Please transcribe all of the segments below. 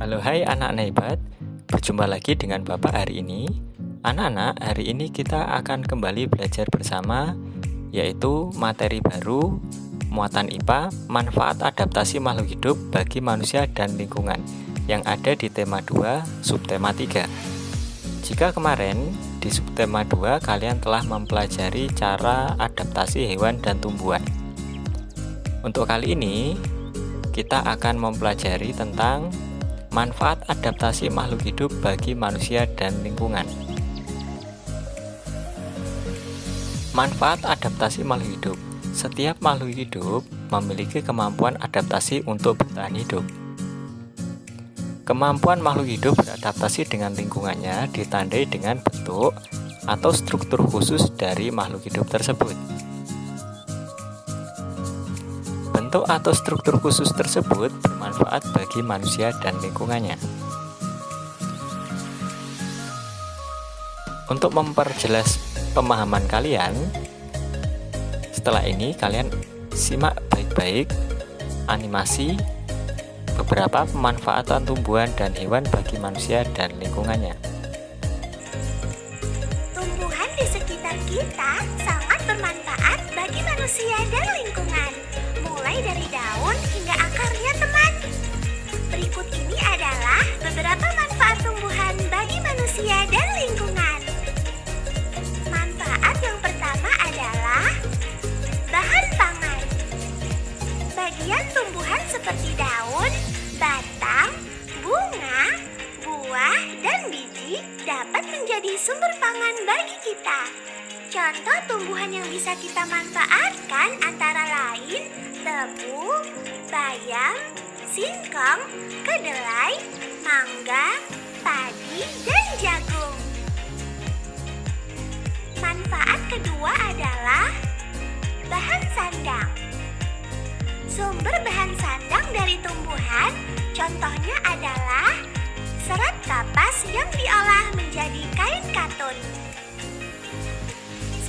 Halo hai anak-anak hebat, berjumpa lagi dengan Bapak hari ini. Anak-anak, hari ini kita akan kembali belajar bersama, yaitu materi baru, muatan IPA, manfaat adaptasi makhluk hidup bagi manusia dan lingkungan, yang ada di tema 2, subtema 3. Jika kemarin di subtema 2 kalian telah mempelajari cara adaptasi hewan dan tumbuhan. Untuk kali ini, kita akan mempelajari tentang manfaat adaptasi makhluk hidup bagi manusia dan lingkungan. Manfaat adaptasi makhluk hidup. Setiap makhluk hidup memiliki kemampuan adaptasi untuk bertahan hidup. Kemampuan makhluk hidup beradaptasi dengan lingkungannya ditandai dengan bentuk atau struktur khusus dari makhluk hidup tersebut. Bentuk atau struktur khusus tersebut bermanfaat bagi manusia dan lingkungannya. Untuk memperjelas pemahaman kalian, setelah ini kalian simak baik-baik animasi beberapa pemanfaatan tumbuhan dan hewan bagi manusia dan lingkungannya. Tumbuhan di sekitar kita sangat bermanfaat bagi manusia dan lingkungan. Mulai dari daun hingga akarnya, teman. Berikut ini adalah beberapa manfaat tumbuhan bagi manusia dan lingkungan. Manfaat yang pertama adalah bahan pangan. Bagian tumbuhan seperti daun, batang, bunga, buah, dan biji dapat menjadi sumber pangan bagi kita. Contoh tumbuhan yang bisa kita manfaatkan antara lain tebu, bayam, singkong, kedelai, mangga, padi, dan jagung. Manfaat kedua adalah bahan sandang. Sumber bahan sandang dari tumbuhan contohnya adalah serat kapas yang diolah menjadi kain katun.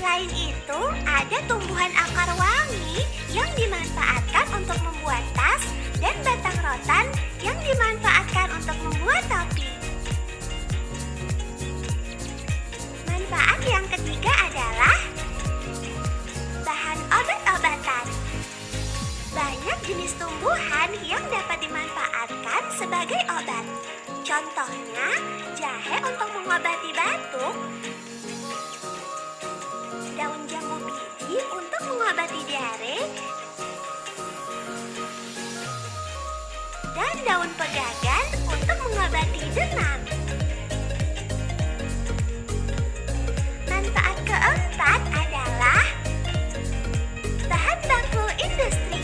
Selain itu, ada tumbuhan akar wangi yang dimanfaatkan untuk membuat tas dan batang rotan yang dimanfaatkan untuk membuat topi. Manfaat yang ketiga adalah bahan obat-obatan. Banyak jenis tumbuhan yang dapat dimanfaatkan sebagai obat. Contohnya, jahe untuk mengobati batuk, daun jambu biji untuk mengobati diare, dan daun pegagan untuk mengobati demam. Manfaat keempat adalah bahan baku industri.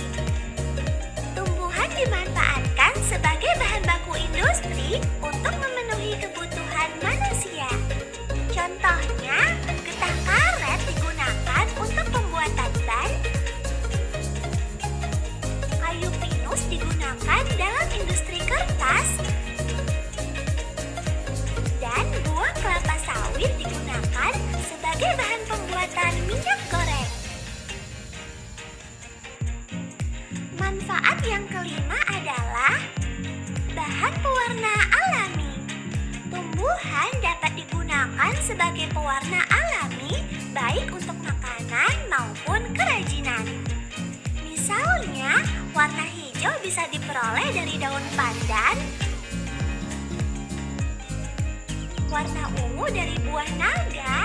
Tumbuhan dimanfaatkan sebagai bahan baku industri untuk memenuhi kebutuhan manusia. Contohnya, getah karet digunakan untuk pembuatan ban, kayu pinus digunakan dalam industri kertas, dan buah kelapa sawit digunakan sebagai bahan pembuatan minyak goreng. Manfaat yang kelima adalah bahan pewarna alami. Tumbuhan dapat digunakan sebagai pewarna alami baik untuk makanan maupun kerajinan. Misalnya, warna hijau bisa diperoleh dari daun pandan, warna ungu dari buah naga,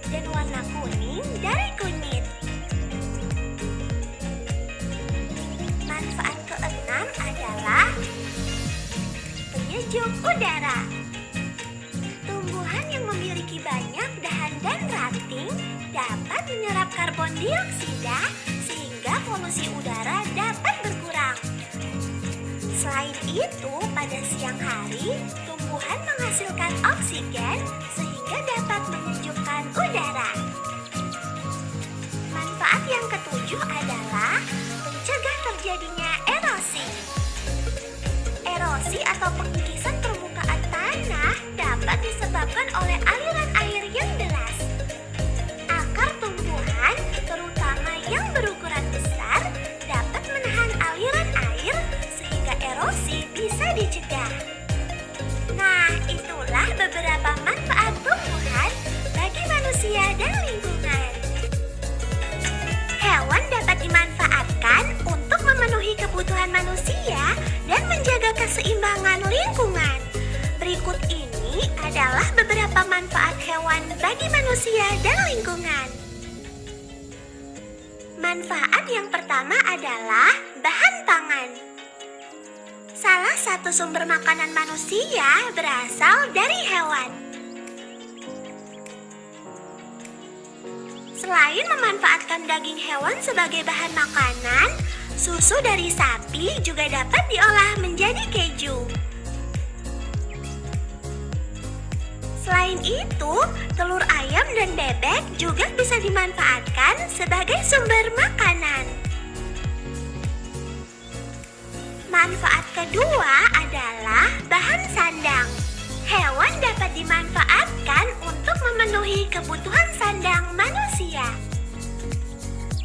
dan warna kuning dari kunyit. Manfaat keenam adalah penyejuk udara. Tumbuhan yang memiliki banyak dahan dan ranting dapat menyerap karbon dioksida sehingga polusi udara dapat berkurang. Selain itu, pada siang hari, tumbuhan menghasilkan oksigen sehingga dapat menyejukkan udara. Manfaat yang ketujuh adalah mencegah terjadinya erosi. Erosi atau pengikisan permukaan tanah dapat disebabkan oleh aliran air yang deras. Akar tumbuhan, terutama yang berukuran besar, dapat menahan manfaat hewan bagi manusia dan lingkungan. Manfaat yang pertama adalah bahan pangan. Salah satu sumber makanan manusia berasal dari hewan. Selain memanfaatkan daging hewan sebagai bahan makanan, susu dari sapi juga dapat diolah menjadi keju. Selain itu, telur ayam dan bebek juga bisa dimanfaatkan sebagai sumber makanan. Manfaat kedua adalah bahan sandang. Hewan dapat dimanfaatkan untuk memenuhi kebutuhan sandang manusia.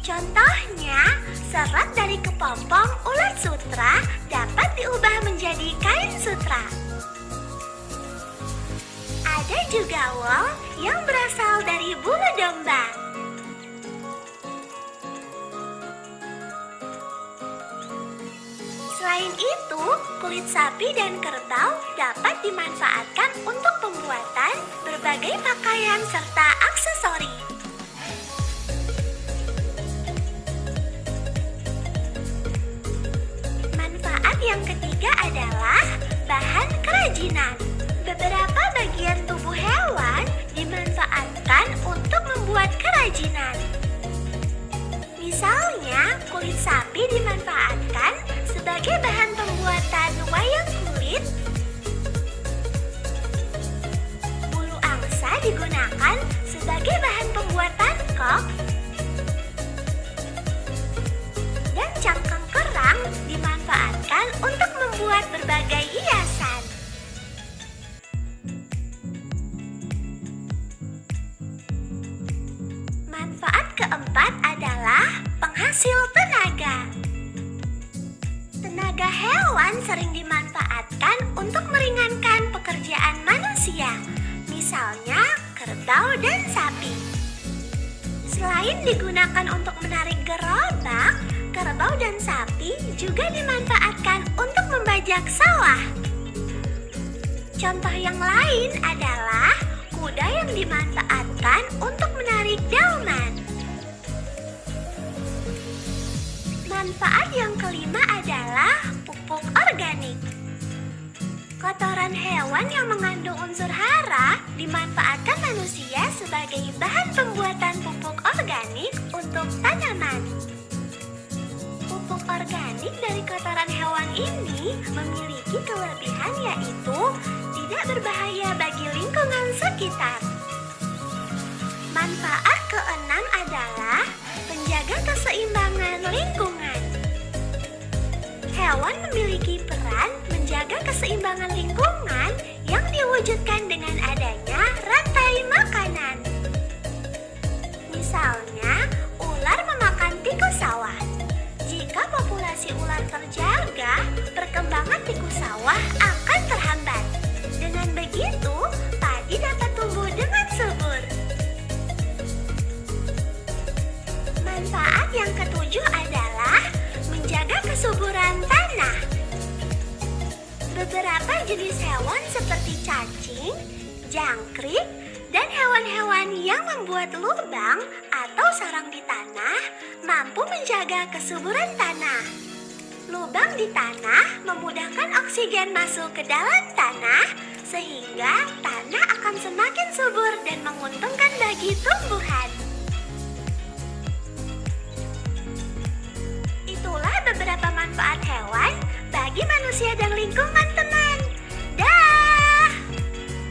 Contohnya, serat dari kepompong ulat sutra dapat diubah menjadi kain sutra. Ada juga wol yang berasal dari bulu domba. Selain itu, kulit sapi dan kerbau dapat dimanfaatkan untuk pembuatan berbagai pakaian serta aksesori. Manfaat yang ketiga adalah bahan kerajinan. Beberapa bagian tubuh hewan dimanfaatkan untuk membuat kerajinan. Misalnya, kulit sapi dimanfaatkan sebagai bahan pembuatan wayang kulit. Bulu angsa digunakan sebagai bahan pembuatan kok. Dan cangkang kerang dimanfaatkan untuk membuat berbagai hiasan. Manfaat keempat adalah penghasil tenaga. Tenaga hewan sering dimanfaatkan untuk meringankan pekerjaan manusia, misalnya kerbau dan sapi. Selain digunakan untuk menarik gerobak, kerbau dan sapi juga dimanfaatkan untuk membajak sawah. Contoh yang lain adalah kuda yang dimanfaatkan untuk menarik daunan. Manfaat yang kelima adalah pupuk organik. Kotoran hewan yang mengandung unsur hara dimanfaatkan manusia sebagai bahan pembuatan pupuk organik untuk tanaman. Pupuk organik dari kotoran hewan ini memiliki kelebihan yaitu tidak berbahaya bagi lingkungan sekitar. Manfaat keenam adalah menjaga keseimbangan lingkungan. Hewan memiliki peran menjaga keseimbangan lingkungan yang diwujudkan dengan adanya rantai makanan. Misalnya, ular memakan tikus sawah. Jika populasi ular terjaga, perkembangan tikus sawah akan terhambat. Dengan begitu, padi dapat tumbuh dengan subur. Manfaat yang ketujuh adalah menjaga kesuburan tanah. Beberapa jenis hewan seperti cacing, jangkrik, dan hewan-hewan yang membuat lubang atau sarang di tanah mampu menjaga kesuburan tanah. Lubang di tanah memudahkan oksigen masuk ke dalam tanah sehingga tanah akan semakin subur dan menguntungkan bagi tumbuhan.